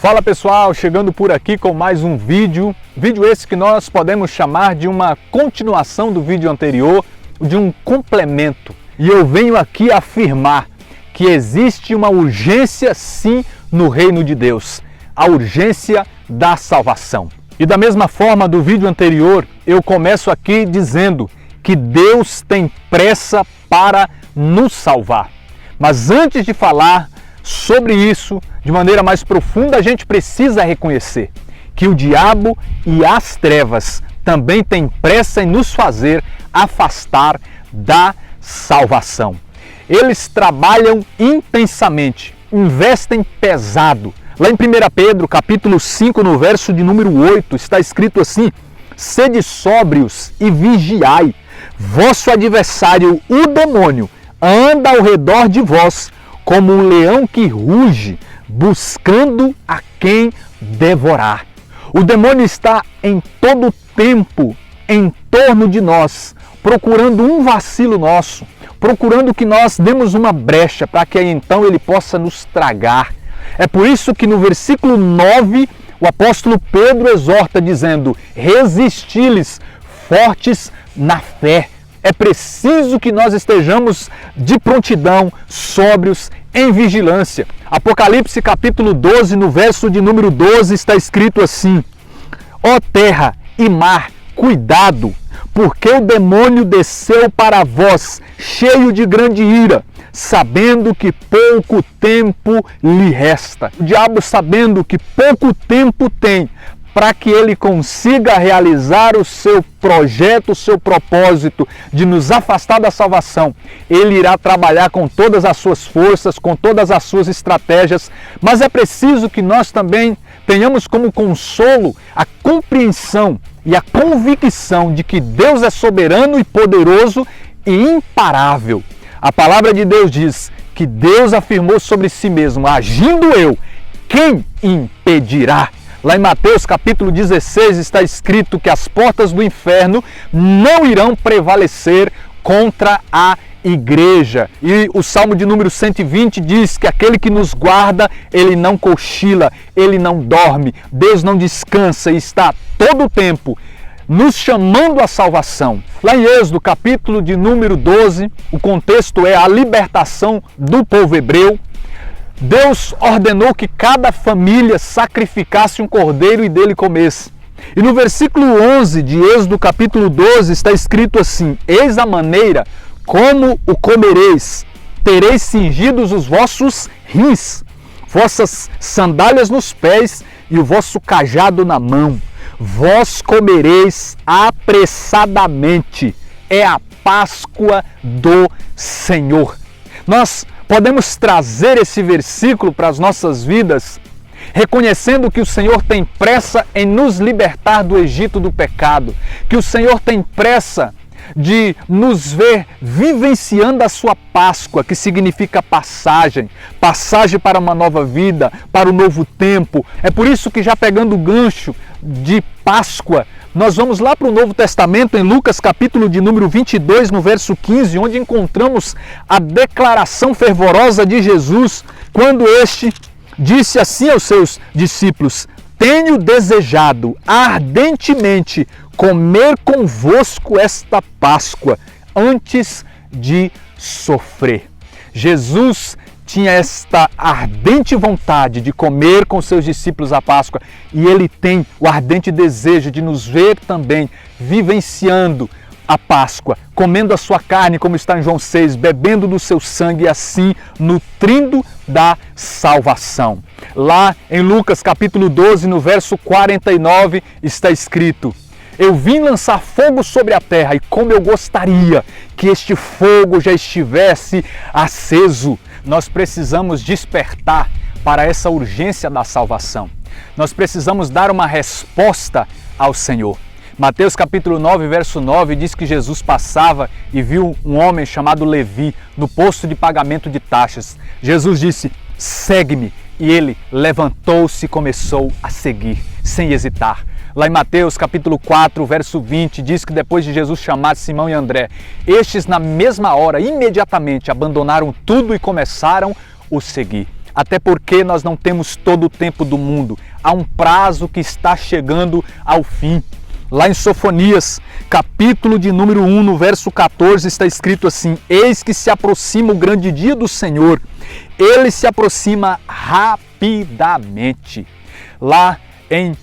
Fala pessoal, chegando por aqui com mais um vídeo esse que nós podemos chamar de uma continuação do vídeo anterior, de um complemento. E eu venho aqui afirmar que existe uma urgência sim no reino de Deus, a urgência da salvação. E da mesma forma do vídeo anterior, eu começo aqui dizendo que Deus tem pressa para nos salvar. Mas antes de falar sobre isso de maneira mais profunda, a gente precisa reconhecer que o diabo e as trevas também têm pressa em nos fazer afastar da salvação. Eles trabalham intensamente, investem pesado. Lá em 1 Pedro, capítulo 5, no verso de número 8, está escrito assim: sede sóbrios e vigiai, vosso adversário, o demônio, anda ao redor de vós, como um leão que ruge, buscando a quem devorar. O demônio está em todo tempo em torno de nós, procurando um vacilo nosso, procurando que nós demos uma brecha para que aí então ele possa nos tragar. É por isso que no versículo 9 o apóstolo Pedro exorta dizendo: resisti-lhes fortes na fé. É preciso que nós estejamos de prontidão, sóbrios, em vigilância. Apocalipse capítulo 12, no verso de número 12, está escrito assim: ó terra e mar, cuidado, porque o demônio desceu para vós, cheio de grande ira, sabendo que pouco tempo lhe resta. O diabo, sabendo que pouco tempo tem para que ele consiga realizar o seu projeto, o seu propósito de nos afastar da salvação, ele irá trabalhar com todas as suas forças, com todas as suas estratégias, mas é preciso que nós também tenhamos como consolo a compreensão e a convicção de que Deus é soberano e poderoso e imparável. A palavra de Deus diz que Deus afirmou sobre si mesmo: agindo eu, quem impedirá? Lá em Mateus capítulo 16 está escrito que as portas do inferno não irão prevalecer contra a igreja. E o Salmo de número 120 diz que aquele que nos guarda, ele não cochila, ele não dorme, Deus não descansa e está todo o tempo nos chamando à salvação. Lá em Êxodo capítulo de número 12, o contexto é a libertação do povo hebreu. Deus ordenou que cada família sacrificasse um cordeiro e dele comesse. E no versículo 11 de Êxodo capítulo 12 está escrito assim: eis a maneira como o comereis, tereis cingidos os vossos rins, vossas sandálias nos pés e o vosso cajado na mão. Vós comereis apressadamente, é a Páscoa do Senhor. Nós podemos trazer esse versículo para as nossas vidas, reconhecendo que o Senhor tem pressa em nos libertar do Egito do pecado, que o Senhor tem pressa de nos ver vivenciando a sua Páscoa, que significa passagem para uma nova vida, para um novo tempo. É por isso que, já pegando o gancho de Páscoa, nós vamos lá para o Novo Testamento, em Lucas capítulo de número 22, no verso 15, onde encontramos a declaração fervorosa de Jesus, quando este disse assim aos seus discípulos: tenho desejado ardentemente comer convosco esta Páscoa antes de sofrer. Jesus tinha esta ardente vontade de comer com seus discípulos a Páscoa, e ele tem o ardente desejo de nos ver também vivenciando a Páscoa, comendo a sua carne, como está em João 6, bebendo do seu sangue e assim nutrindo da salvação. Lá em Lucas capítulo 12, no verso 49, está escrito: eu vim lançar fogo sobre a terra, e como eu gostaria que este fogo já estivesse aceso. Nós precisamos despertar para essa urgência da salvação. Nós precisamos dar uma resposta ao Senhor. Mateus capítulo 9, verso 9 diz que Jesus passava e viu um homem chamado Levi no posto de pagamento de taxas. Jesus disse: segue-me. E ele levantou-se e começou a seguir, sem hesitar. Lá em Mateus capítulo 4, verso 20, diz que depois de Jesus chamar Simão e André, estes na mesma hora, imediatamente, abandonaram tudo e começaram o seguir. até porque nós não temos todo o tempo do mundo. Há um prazo que está chegando ao fim. Lá em Sofonias, capítulo de número 1, no verso 14, está escrito assim: eis que se aproxima o grande dia do Senhor, ele se aproxima rapidamente. Lá em 1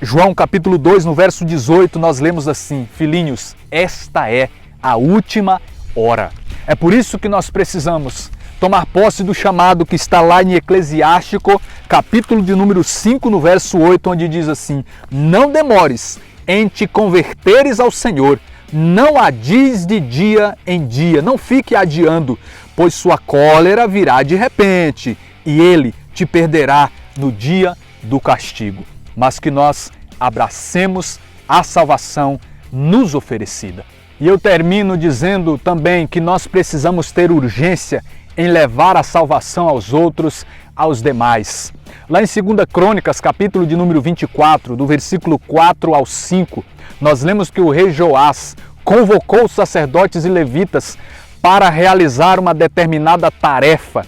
João capítulo 2, no verso 18, nós lemos assim: filhinhos, esta é a última hora. É por isso que nós precisamos tomar posse do chamado que está lá em Eclesiástico, capítulo de número 5, no verso 8, onde diz assim: não demores em te converteres ao Senhor, não adies de dia em dia, não fique adiando, pois sua cólera virá de repente e ele te perderá no dia do castigo. Mas que nós abracemos a salvação nos oferecida. E eu termino dizendo também que nós precisamos ter urgência em levar a salvação aos outros, aos demais. Lá em 2 Crônicas, capítulo de número 24, do versículo 4 ao 5, nós lemos que o rei Joás convocou os sacerdotes e levitas para realizar uma determinada tarefa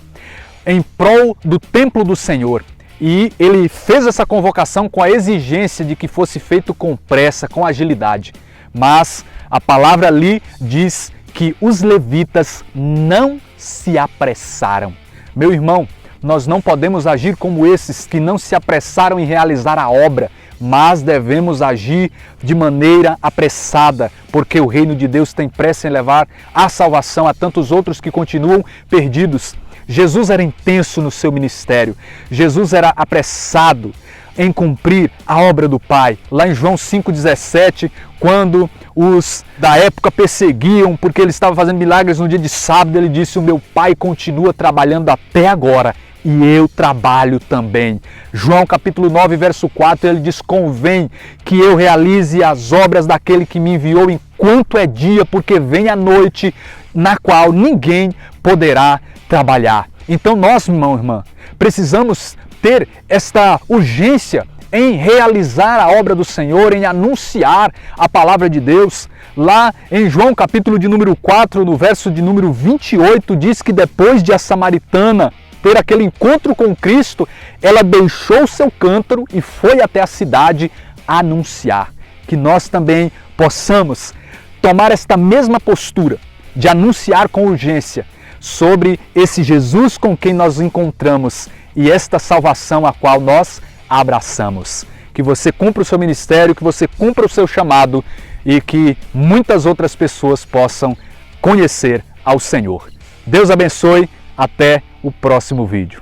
em prol do templo do Senhor. E ele fez essa convocação com a exigência de que fosse feito com pressa, com agilidade. Mas a palavra ali diz que os levitas não se apressaram. Meu irmão, nós não podemos agir como esses que não se apressaram em realizar a obra, mas devemos agir de maneira apressada, porque o reino de Deus tem pressa em levar a salvação a tantos outros que continuam perdidos. Jesus era intenso no seu ministério, Jesus era apressado em cumprir a obra do Pai. Lá em João 5,17, quando os da época perseguiam porque ele estava fazendo milagres no dia de sábado, ele disse: o meu Pai continua trabalhando até agora e eu trabalho também. João capítulo 9, verso 4, ele diz: convém que eu realize as obras daquele que me enviou enquanto é dia, porque vem a noite na qual ninguém poderá trabalhar. Então nós, irmão, irmã, precisamos ter esta urgência em realizar a obra do Senhor, em anunciar a palavra de Deus. Lá em João capítulo de número 4, no verso de número 28, diz que depois de a samaritana ter aquele encontro com Cristo, ela deixou seu cântaro e foi até a cidade anunciar. Que nós também possamos tomar esta mesma postura de anunciar com urgência sobre esse Jesus com quem nós encontramos e esta salvação a qual nós abraçamos. Que você cumpra o seu ministério, que você cumpra o seu chamado e que muitas outras pessoas possam conhecer ao Senhor. Deus abençoe, até o próximo vídeo.